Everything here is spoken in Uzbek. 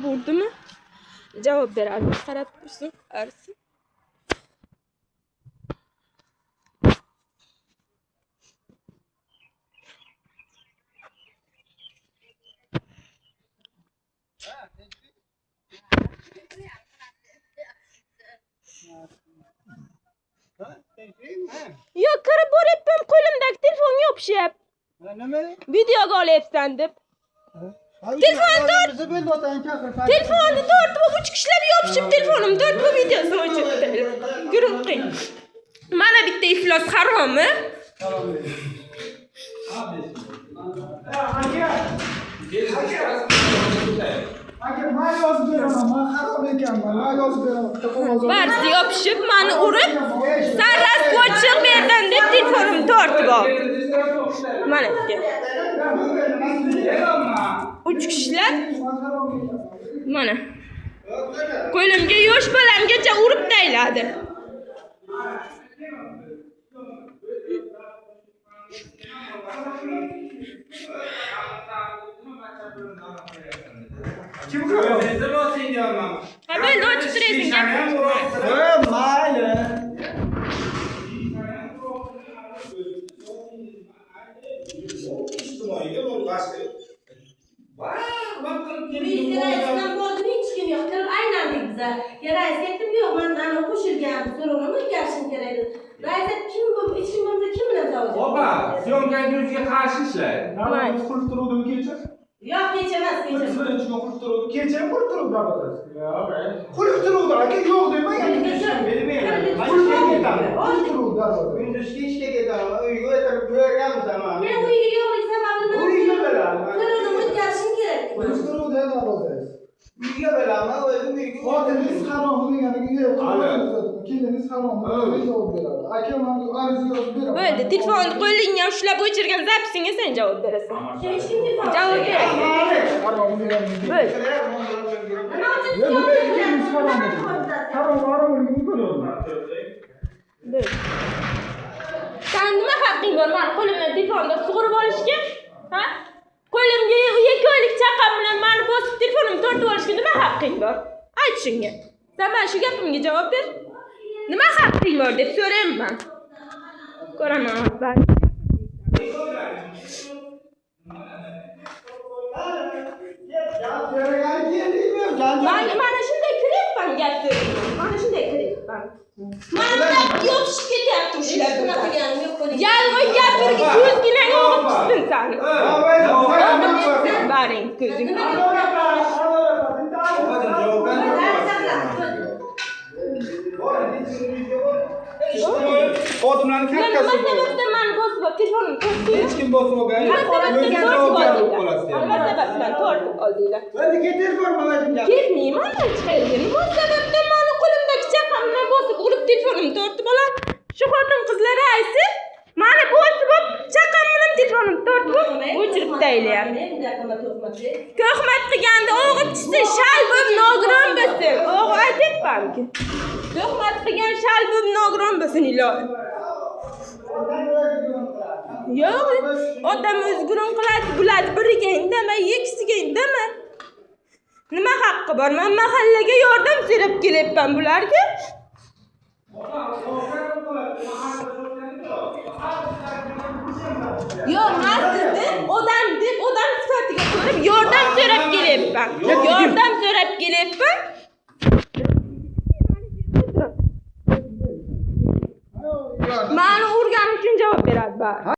Vurdimi? Javob beradi. Qarab tursin, arsin. Yo'q, kirib boryapman, qo'limdagi telefonga yopishyapti. Nima? Videoga olyapsan deb. Telefonni tortib, 3 kishilar yopishib telefonimni tortib videosini o'chirdi. Guruhing. Mana bitta iflos harommi? Barisi yopishib, meni urib, sarrasvo chiq bu yerdan deb telefonimni tortib oldi. Mana bitta. 3 kishilar mana qo'limga yosh bolamgacha urib tayladi. Kim ko'rdi? Ha, bo'ldi, ochib turasing gap. Mayli. Rais aytdim, yo'q, men ana qo'shilgan so'rovnoma o'tkazishim kerak. Rais aytdi, kim bo'lsa, kim bilan savdo? Opa, syomkangizga qarshi ishlaydi. Nima qilib turuvdim kecha? Yo'q, kecha emas, kecha. Birinchi kun qilib turuvdim. Kecha qilib turuvdim abadasiz. Qilib turuvdim, aka, yo'q demagan. Kunduzgi ishga ketaman, uyga o'tirib ko'rganmiz ama. Men uyga yo'qlik sababini Uyga bilaman. so'rovnoma o'tkazishim kerak. Qilib turuvdim abadasiz. Uyga bilaman, o'zim uyga. Xotiningiz harom deganiga yo'q. Keliniz harom deganiga javob beradi. Aka, menga ariza yozib beraman. Bo'ldi, telefonni qo'lingga ushlab o'chirgan zapisingga sen javob berasan. Hech kim telefon. Javob ber. Harom deganiga. Bo'ldi. Sen nima haqqing bor meni qo'limdan telefonda sug'urib olishga? Ha? Qo'limga 2 oylik chaqam bilan meni bosib telefonimni tortib olishga nima haqqing bor? Ayt shunga. Sen mana shu gapimga javob ber. Nima haqqing bor deb so'rayman. Ko'raman ben. Mana shunday kiryapman gap so'rayman. Mana shunday kiryapman. Mana yopishib ketyapti ushlab. Yalvoy gapirga ko'zginang o'g'ib chiqsin sani. Baring ko'zing. Xodimlarni kattasi bor. Nima sababdan meni bosib telefonimni tortdinglar? Hech kim bosib olgan. Nima sababdan tortib oldinglar? Endi keterman mamajimga. Ketmayman hech qayerga. Nima sababdan meni qo'limdagi chaqam bilan bosib urib telefonimni tortib oladi? Shu xotin qizlar raisi meni bosib chaqam bilan telefonimni tortib o'chirib taylayapti. To'qmat qilganda o'g'it chiqsa shal bo'lib nogiron bo'lsin. O'g'il aytyapman-ku. To'qmat qilgan shal bo'lib nogiron bo'lsin ilohim. Yo'q, odam o'zguron qiladi, bular biriga indamay, ikkisiga indamay. Nima haqqi bor? Men mahallaga yordam so'rab kelyapman bularga. Yo'q, men sizni odam deb odam sifatiga ko'rib yordam so'rab kelyapman. Yordam so'rab kelyapman. Meni urganim uchun javob beradi.